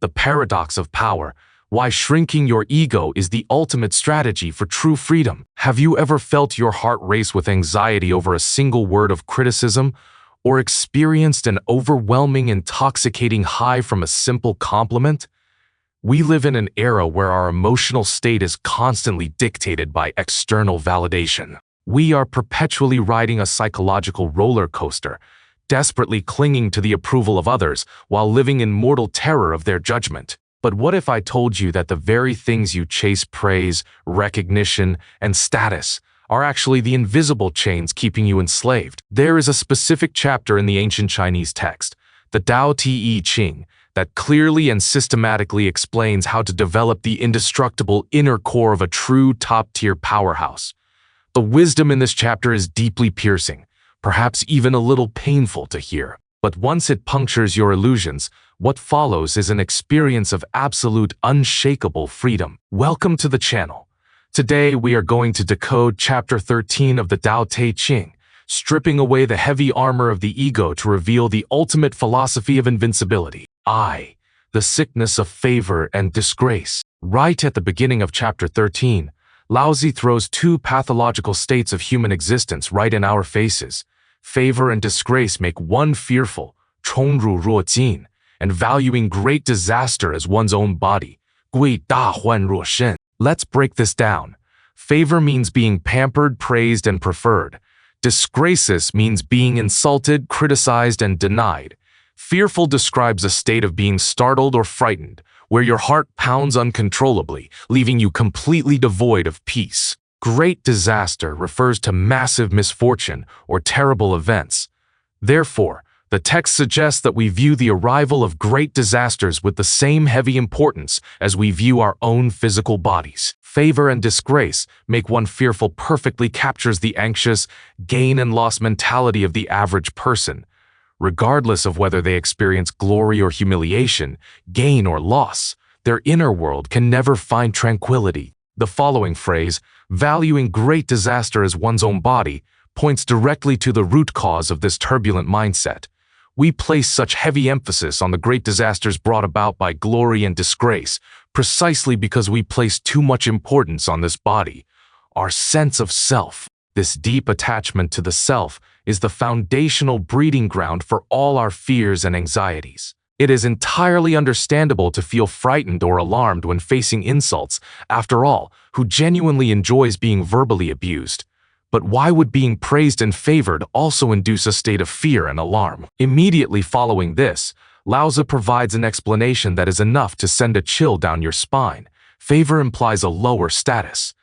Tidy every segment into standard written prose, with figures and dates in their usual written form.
The paradox of power. Why shrinking your ego is the ultimate strategy for true freedom. Have you ever felt your heart race with anxiety over a single word of criticism, or experienced an overwhelming, intoxicating high from a simple compliment? We live in an era where our emotional state is constantly dictated by external validation. We are perpetually riding a psychological roller coaster, desperately clinging to the approval of others while living in mortal terror of their judgment. But what if I told you that the very things you chase, praise, recognition, and status, are actually the invisible chains keeping you enslaved? There is a specific chapter in the ancient Chinese text, the Tao Te Ching, that clearly and systematically explains how to develop the indestructible inner core of a true top-tier powerhouse. The wisdom in this chapter is deeply piercing, perhaps even a little painful to hear. But once it punctures your illusions, what follows is an experience of absolute, unshakable freedom. Welcome to the channel. Today we are going to decode Chapter 13 of the Tao Te Ching, stripping away the heavy armor of the ego to reveal the ultimate philosophy of invincibility. The sickness of favor and disgrace. Right at the beginning of Chapter 13, Laozi throws two pathological states of human existence right in our faces. Favor and disgrace make one fearful, 宠辱若惊, and valuing great disaster as one's own body, 贵大患若身. Let's break this down. Favor means being pampered, praised, and preferred. Disgraces means being insulted, criticized, and denied. Fearful describes a state of being startled or frightened, where your heart pounds uncontrollably, leaving you completely devoid of peace. Great disaster refers to massive misfortune or terrible events. Therefore, the text suggests that we view the arrival of great disasters with the same heavy importance as we view our own physical bodies. Favor and disgrace make one fearful perfectly captures the anxious, gain and loss mentality of the average person. Regardless of whether they experience glory or humiliation, gain or loss, their inner world can never find tranquility. The following phrase, valuing great disaster as one's own body, points directly to the root cause of this turbulent mindset. We place such heavy emphasis on the great disasters brought about by glory and disgrace, precisely because we place too much importance on this body, our sense of self. This deep attachment to the self is the foundational breeding ground for all our fears and anxieties. It is entirely understandable to feel frightened or alarmed when facing insults. After all, who genuinely enjoys being verbally abused? But why would being praised and favored also induce a state of fear and alarm? Immediately following this, Lao Tzu provides an explanation that is enough to send a chill down your spine. Favor implies a lower status.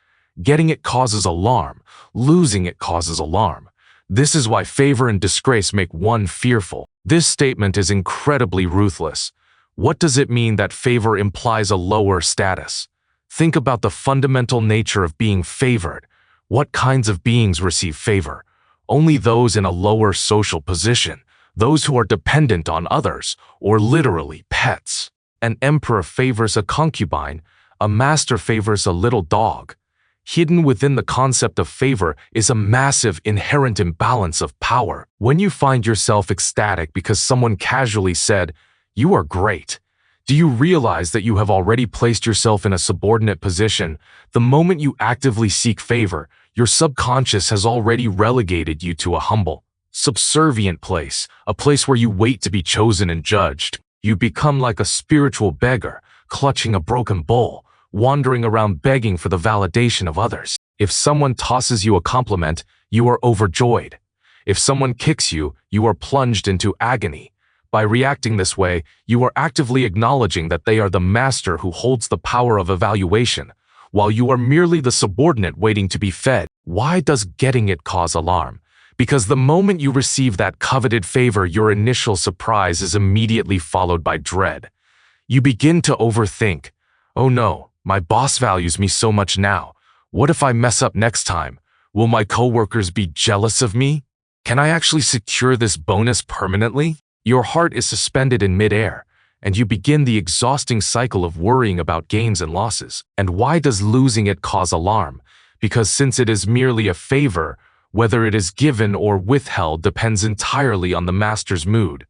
Getting it causes alarm. Losing it causes alarm. This is why favor and disgrace make one fearful. This statement is incredibly ruthless. What does it mean that favor implies a lower status? Think about the fundamental nature of being favored. What kinds of beings receive favor? Only those in a lower social position, those who are dependent on others, or literally pets. An emperor favors a concubine, a master favors a little dog. Hidden within the concept of favor is a massive inherent imbalance of power. When you find yourself ecstatic because someone casually said, "You are great," do you realize that you have already placed yourself in a subordinate position? The moment you actively seek favor, your subconscious has already relegated you to a humble, subservient place, a place where you wait to be chosen and judged. You become like a spiritual beggar, clutching a broken bowl, wandering around begging for the validation of others. If someone tosses you a compliment, you are overjoyed. If someone kicks you, you are plunged into agony. By reacting this way, you are actively acknowledging that they are the master who holds the power of evaluation, while you are merely the subordinate waiting to be fed. Why does getting it cause alarm? Because the moment you receive that coveted favor, your initial surprise is immediately followed by dread. You begin to overthink. Oh no, my boss values me so much now. What if I mess up next time? Will my coworkers be jealous of me? Can I actually secure this bonus permanently? Your heart is suspended in midair, and you begin the exhausting cycle of worrying about gains and losses. And why does losing it cause alarm? Because since it is merely a favor, whether it is given or withheld depends entirely on the master's mood.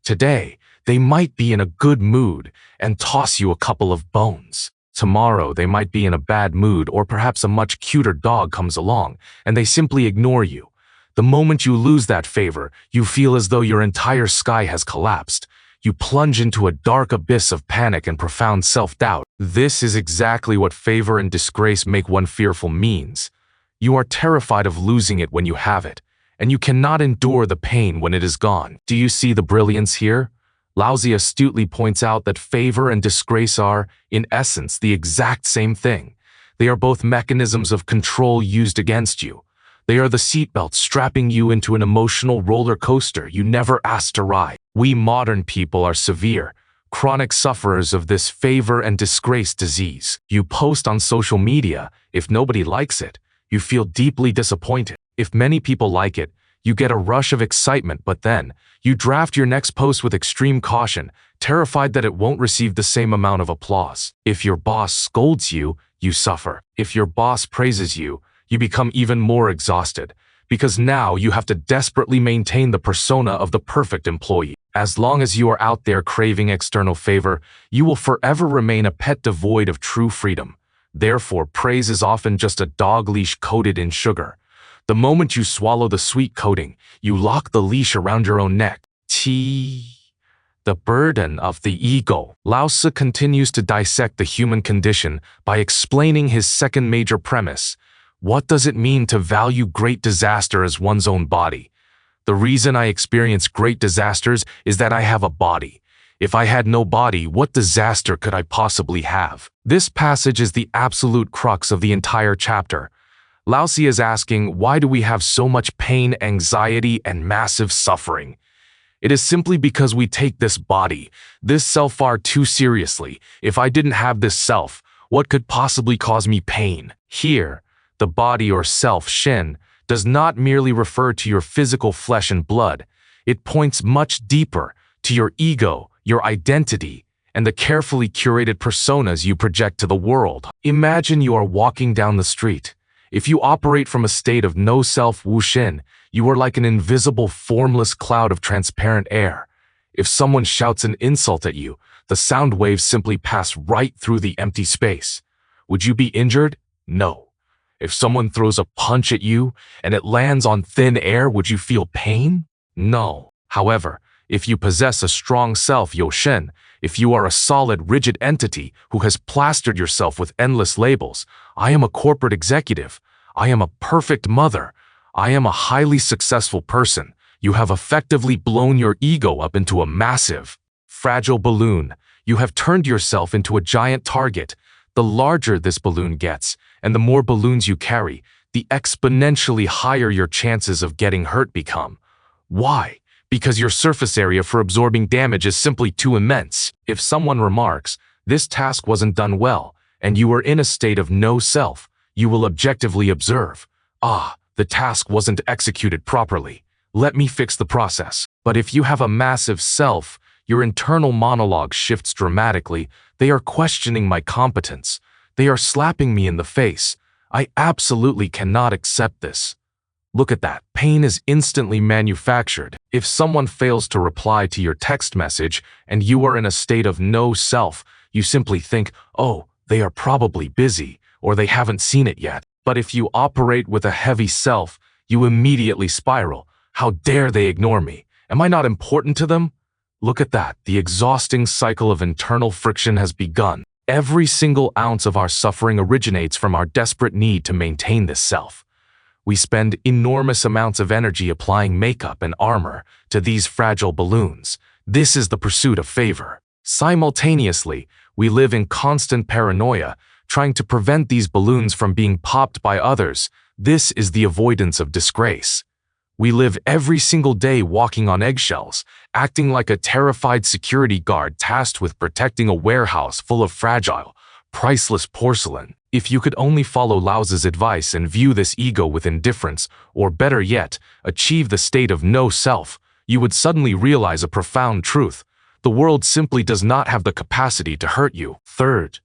Today, They might be in a good mood and toss you a couple of bones. Tomorrow, they might be in a bad mood, or perhaps a much cuter dog comes along and they simply ignore you. The moment you lose that favor, you feel as though your entire sky has collapsed. You plunge into a dark abyss of panic and profound self-doubt. This is exactly what favor and disgrace make one fearful means. You are terrified of losing it when you have it, and you cannot endure the pain when it is gone. Do you see the brilliance here? Laozi astutely points out that favor and disgrace are, in essence, the exact same thing. They are both mechanisms of control used against you. They are the seatbelt strapping you into an emotional roller coaster you never asked to ride. We modern people are severe, chronic sufferers of this favor and disgrace disease. You post on social media. If nobody likes it, you feel deeply disappointed. If many people like it, you get a rush of excitement, but then you draft your next post with extreme caution, terrified that it won't receive the same amount of applause. If your boss scolds you, you suffer. If your boss praises you, you become even more exhausted, because now you have to desperately maintain the persona of the perfect employee. As long as you are out there craving external favor, you will forever remain a pet devoid of true freedom. Therefore, praise is often just a dog leash coated in sugar. The moment you swallow the sweet coating, you lock the leash around your own neck. The burden of the ego. Lao Tzu continues to dissect the human condition by explaining his second major premise. What does it mean to value great disaster as one's own body? The reason I experience great disasters is that I have a body. If I had no body, what disaster could I possibly have? This passage is the absolute crux of the entire chapter. Laozi is asking, why do we have so much pain, anxiety, and massive suffering? It is simply because we take this body, this self far too seriously. If I didn't have this self, what could possibly cause me pain? Here, the body or self, shen, does not merely refer to your physical flesh and blood. It points much deeper to your ego, your identity, and the carefully curated personas you project to the world. Imagine you are walking down the street. If you operate from a state of no self wu shen, you are like an invisible, formless cloud of transparent air. If someone shouts an insult at you, the sound waves simply pass right through the empty space. Would you be injured? No. If someone throws a punch at you and it lands on thin air, would you feel pain? No. However, if you possess a strong self, yo shen, if you are a solid, rigid entity who has plastered yourself with endless labels, I am a corporate executive, I am a perfect mother, I am a highly successful person, you have effectively blown your ego up into a massive, fragile balloon. You have turned yourself into a giant target. The larger this balloon gets, and the more balloons you carry, the exponentially higher your chances of getting hurt become. Why? Because your surface area for absorbing damage is simply too immense. If someone remarks, this task wasn't done well, and you are in a state of no self, you will objectively observe, the task wasn't executed properly. Let me fix the process. But if you have a massive self, your internal monologue shifts dramatically. They are questioning my competence. They are slapping me in the face. I absolutely cannot accept this. Look at that. Pain is instantly manufactured. If someone fails to reply to your text message and you are in a state of no self, you simply think, oh, they are probably busy, or they haven't seen it yet. But if you operate with a heavy self, you immediately spiral. How dare they ignore me? Am I not important to them? Look at that. The exhausting cycle of internal friction has begun. Every single ounce of our suffering originates from our desperate need to maintain this self. We spend enormous amounts of energy applying makeup and armor to these fragile balloons. This is the pursuit of favor. Simultaneously, we live in constant paranoia, trying to prevent these balloons from being popped by others. This is the avoidance of disgrace. We live every single day walking on eggshells, acting like a terrified security guard tasked with protecting a warehouse full of fragile, priceless porcelain. If you could only follow Lao Tzu's advice and view this ego with indifference, or better yet, achieve the state of no self, you would suddenly realize a profound truth. The world simply does not have the capacity to hurt you. Third,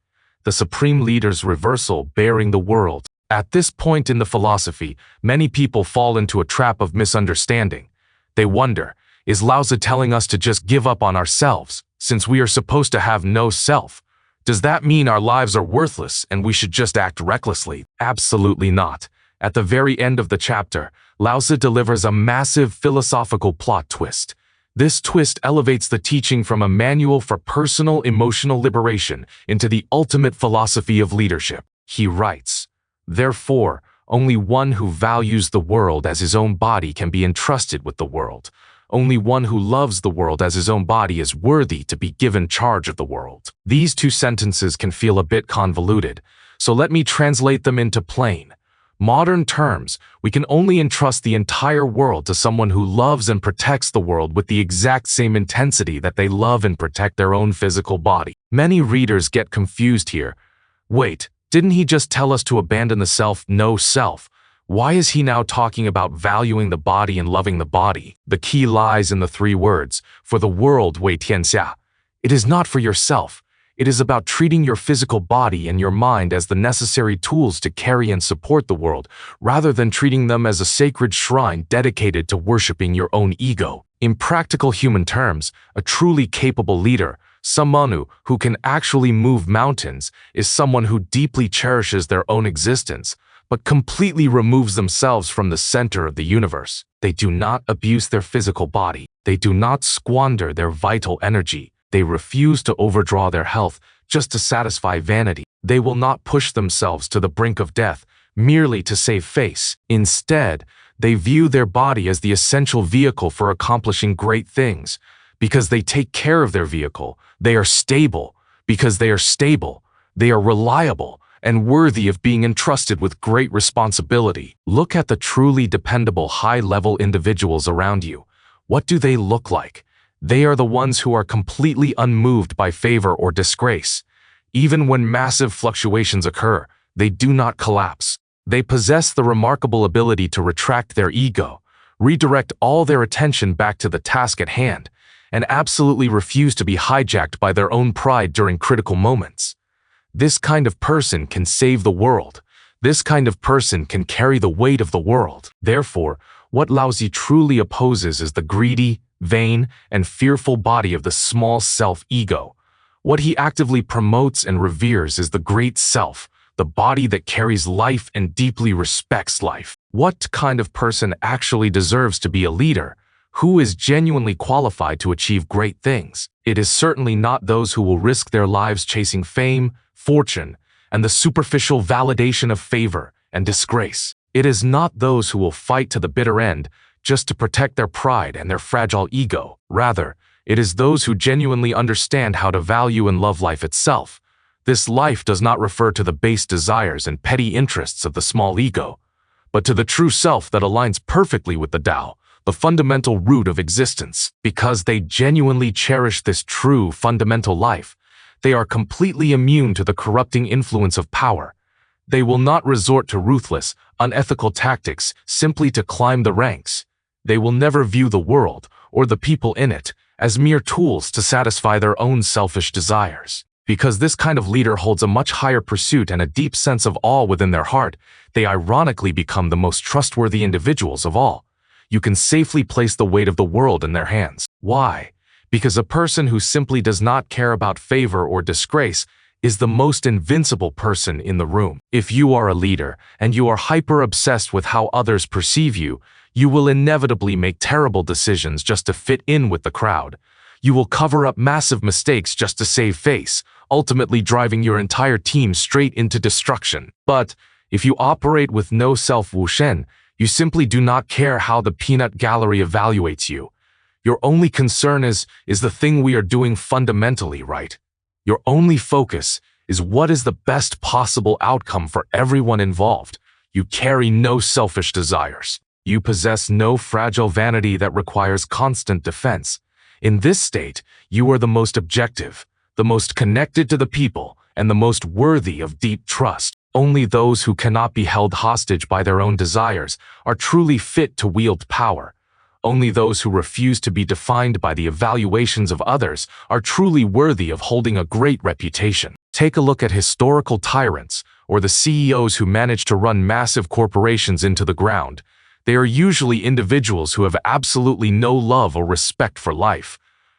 the Supreme Leader's reversal bearing the world. At this point in the philosophy, many people fall into a trap of misunderstanding. They wonder, Is Lao Tzu telling us to just give up on ourselves, since we are supposed to have no self? Does that mean our lives are worthless and we should just act recklessly? Absolutely not. At the very end of the chapter, Lao Tzu delivers a massive philosophical plot twist. This twist elevates the teaching from a manual for personal emotional liberation into the ultimate philosophy of leadership. He writes, "Therefore, only one who values the world as his own body can be entrusted with the world. Only one who loves the world as his own body is worthy to be given charge of the world." These two sentences can feel a bit convoluted, so let me translate them into plain, modern terms. We can only entrust the entire world to someone who loves and protects the world with the exact same intensity that they love and protect their own physical body. Many readers get confused here. Wait, didn't he just tell us to abandon the self, no self? Why is he now talking about valuing the body and loving the body? The key lies in the three words, for the world wei tianxia. It is not for yourself. It is about treating your physical body and your mind as the necessary tools to carry and support the world, rather than treating them as a sacred shrine dedicated to worshiping your own ego. In practical human terms, a truly capable leader, someone who can actually move mountains, is someone who deeply cherishes their own existence, but completely removes themselves from the center of the universe. They do not abuse their physical body. They do not squander their vital energy. They refuse to overdraw their health just to satisfy vanity. They will not push themselves to the brink of death merely to save face. Instead, they view their body as the essential vehicle for accomplishing great things. Because they take care of their vehicle, they are stable. Because they are stable, they are reliable and worthy of being entrusted with great responsibility. Look at the truly dependable high-level individuals around you. What do they look like? They are the ones who are completely unmoved by favor or disgrace. Even when massive fluctuations occur, they do not collapse. They possess the remarkable ability to retract their ego, redirect all their attention back to the task at hand, and absolutely refuse to be hijacked by their own pride during critical moments. This kind of person can save the world. This kind of person can carry the weight of the world. Therefore, what Laozi truly opposes is the greedy, vain, and fearful body of the small self-ego. What he actively promotes and reveres is the great self, the body that carries life and deeply respects life. What kind of person actually deserves to be a leader? Who is genuinely qualified to achieve great things? It is certainly not those who will risk their lives chasing fame, fortune, and the superficial validation of favor and disgrace. It is not those who will fight to the bitter end just to protect their pride and their fragile ego. Rather, it is those who genuinely understand how to value and love life itself. This life does not refer to the base desires and petty interests of the small ego, but to the true self that aligns perfectly with the Tao, the fundamental root of existence. Because they genuinely cherish this true fundamental life, they are completely immune to the corrupting influence of power. They will not resort to ruthless, unethical tactics simply to climb the ranks. They will never view the world, or the people in it, as mere tools to satisfy their own selfish desires. Because this kind of leader holds a much higher pursuit and a deep sense of awe within their heart, they ironically become the most trustworthy individuals of all. You can safely place the weight of the world in their hands. Why? Because a person who simply does not care about favor or disgrace is the most invincible person in the room. If you are a leader and you are hyper-obsessed with how others perceive you, you will inevitably make terrible decisions just to fit in with the crowd. You will cover up massive mistakes just to save face, ultimately driving your entire team straight into destruction. But if you operate with no self-wushen, you simply do not care how the peanut gallery evaluates you. Your only concern is the thing we are doing fundamentally right. Your only focus is what is the best possible outcome for everyone involved. You carry no selfish desires. You possess no fragile vanity that requires constant defense. In this state, you are the most objective, the most connected to the people, and the most worthy of deep trust. Only those who cannot be held hostage by their own desires are truly fit to wield power. Only those who refuse to be defined by the evaluations of others are truly worthy of holding a great reputation. Take a look at historical tyrants, or the CEOs who managed to run massive corporations into the ground. They are usually individuals who have absolutely no love or respect for life.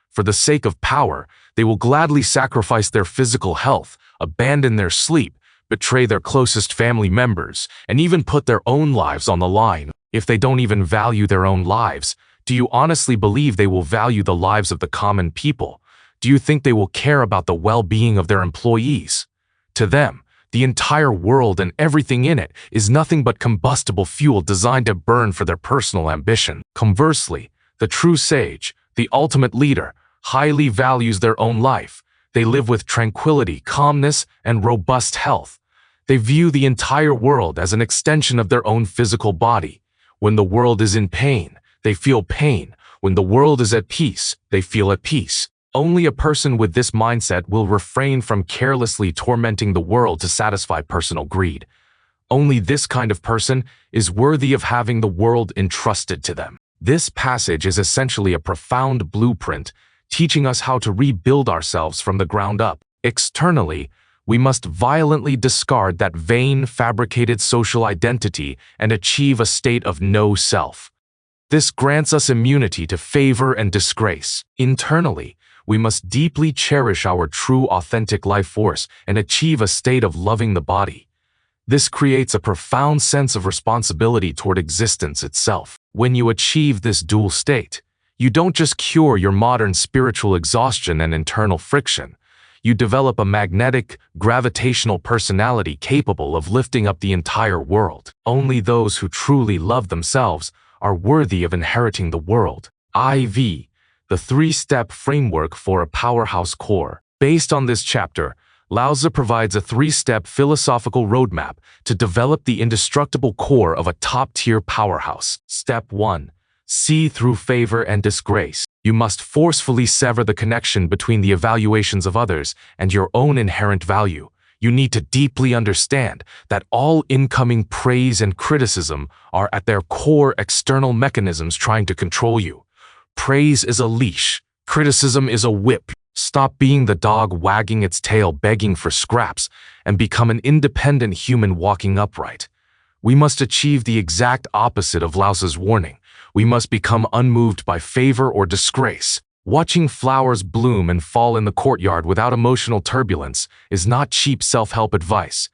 For the sake of power, they will gladly sacrifice their physical health, abandon their sleep, betray their closest family members, and even put their own lives on the line. If they don't even value their own lives, do you honestly believe they will value the lives of the common people? Do you think they will care about the well-being of their employees? To them, the entire world and everything in it is nothing but combustible fuel designed to burn for their personal ambition. Conversely, the true sage, the ultimate leader, highly values their own life. They live with tranquility, calmness, and robust health. They view the entire world as an extension of their own physical body. When the world is in pain, they feel pain. When the world is at peace, they feel at peace. Only a person with this mindset will refrain from carelessly tormenting the world to satisfy personal greed. Only this kind of person is worthy of having the world entrusted to them. This passage is essentially a profound blueprint, teaching us how to rebuild ourselves from the ground up. Externally, we must violently discard that vain, fabricated social identity and achieve a state of no self. This grants us immunity to favor and disgrace. Internally, we must deeply cherish our true authentic life force and achieve a state of loving the body. This creates a profound sense of responsibility toward existence itself. When you achieve this dual state, you don't just cure your modern spiritual exhaustion and internal friction. You develop a magnetic, gravitational personality capable of lifting up the entire world. Only those who truly love themselves are worthy of inheriting the world. IV. The three-step framework for a powerhouse core. Based on this chapter, Lao Tzu provides a three-step philosophical roadmap to develop the indestructible core of a top-tier powerhouse. Step 1. See through favor and disgrace. You must forcefully sever the connection between the evaluations of others and your own inherent value. You need to deeply understand that all incoming praise and criticism are at their core external mechanisms trying to control you. Praise is a leash. Criticism is a whip. Stop being the dog wagging its tail begging for scraps and become an independent human walking upright. We must achieve the exact opposite of Lao Tzu's warning. We must become unmoved by favor or disgrace. Watching flowers bloom and fall in the courtyard without emotional turbulence is not cheap self-help advice.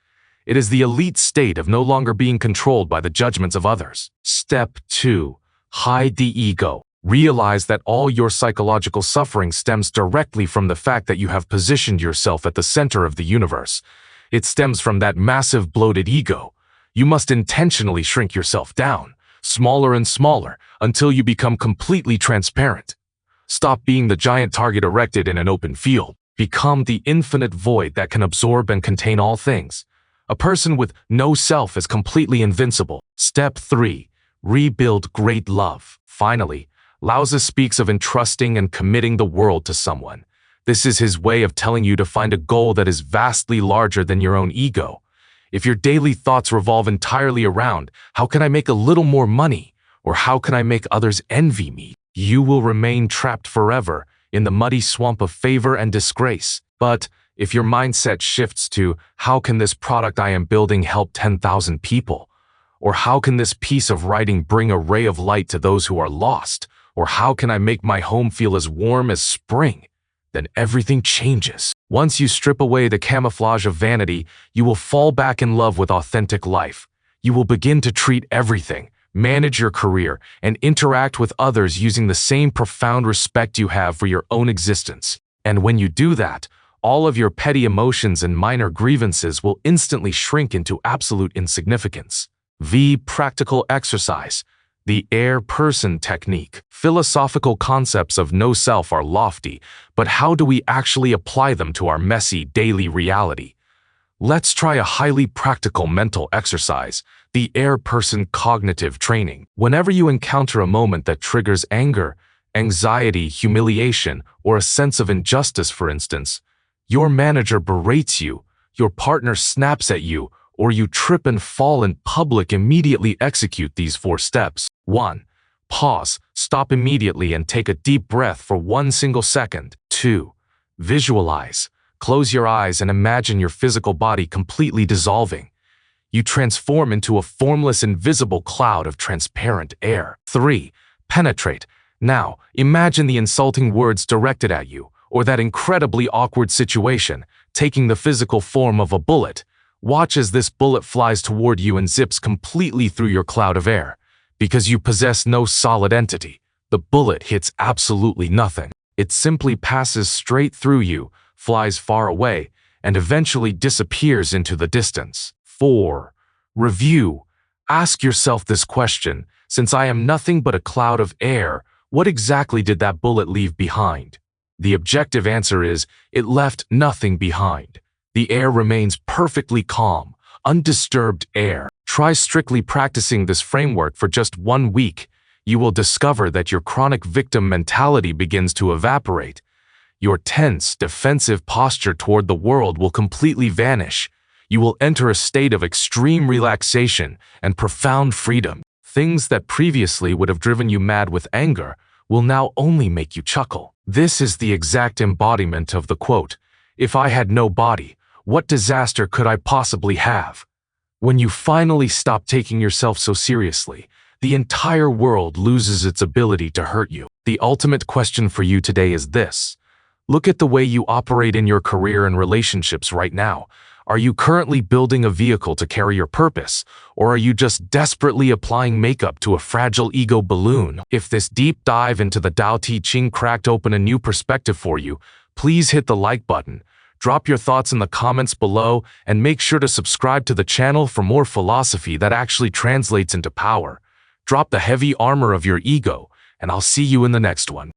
It is the elite state of no longer being controlled by the judgments of others. Step 2. Hide the ego. Realize that all your psychological suffering stems directly from the fact that you have positioned yourself at the center of the universe. It stems from that massive bloated ego. You must intentionally shrink yourself down, smaller and smaller, until you become completely transparent. Stop being the giant target erected in an open field. Become the infinite void that can absorb and contain all things. A person with no self is completely invincible. Step 3. Rebuild great love. Finally, Lao Tzu speaks of entrusting and committing the world to someone. This is his way of telling you to find a goal that is vastly larger than your own ego. If your daily thoughts revolve entirely around, how can I make a little more money? Or how can I make others envy me? You will remain trapped forever in the muddy swamp of favor and disgrace. But if your mindset shifts to, how can this product I am building help 10,000 people? Or how can this piece of writing bring a ray of light to those who are lost? Or how can I make my home feel as warm as spring? Then everything changes. Once you strip away the camouflage of vanity, you will fall back in love with authentic life. You will begin to treat everything, manage your career, and interact with others using the same profound respect you have for your own existence. And when you do that, all of your petty emotions and minor grievances will instantly shrink into absolute insignificance. Practical exercise. The air-person technique. Philosophical concepts of no self are lofty, but how do we actually apply them to our messy daily reality? Let's try a highly practical mental exercise, the air-person cognitive training. Whenever you encounter a moment that triggers anger, anxiety, humiliation, or a sense of injustice, for instance, your manager berates you, your partner snaps at you, or you trip and fall in public, immediately execute these 4 steps. 1. Pause, stop immediately and take a deep breath for 1 single second. 2. Visualize, close your eyes and imagine your physical body completely dissolving. you transform into a formless, invisible cloud of transparent air. 3. Penetrate. Now, imagine the insulting words directed at you, or that incredibly awkward situation, taking the physical form of a bullet. Watch as this bullet flies toward you and zips completely through your cloud of air. Because you possess no solid entity, the bullet hits absolutely nothing. It simply passes straight through you, flies far away, and eventually disappears into the distance. 4. Review. Ask yourself this question: since I am nothing but a cloud of air, what exactly did that bullet leave behind? The objective answer is, it left nothing behind. The air remains perfectly calm, undisturbed air. Try strictly practicing this framework for just 1 week. You will discover that your chronic victim mentality begins to evaporate. Your tense, defensive posture toward the world will completely vanish. You will enter a state of extreme relaxation and profound freedom. Things that previously would have driven you mad with anger will now only make you chuckle. This is the exact embodiment of the quote, "If I had no body, what disaster could I possibly have?" When you finally stop taking yourself so seriously, the entire world loses its ability to hurt you. The ultimate question for you today is this: look at the way you operate in your career and relationships right now. Are you currently building a vehicle to carry your purpose, or are you just desperately applying makeup to a fragile ego balloon? If this deep dive into the Tao Te Ching cracked open a new perspective for you, please hit the like button. Drop your thoughts in the comments below, and make sure to subscribe to the channel for more philosophy that actually translates into power. Drop the heavy armor of your ego, and I'll see you in the next one.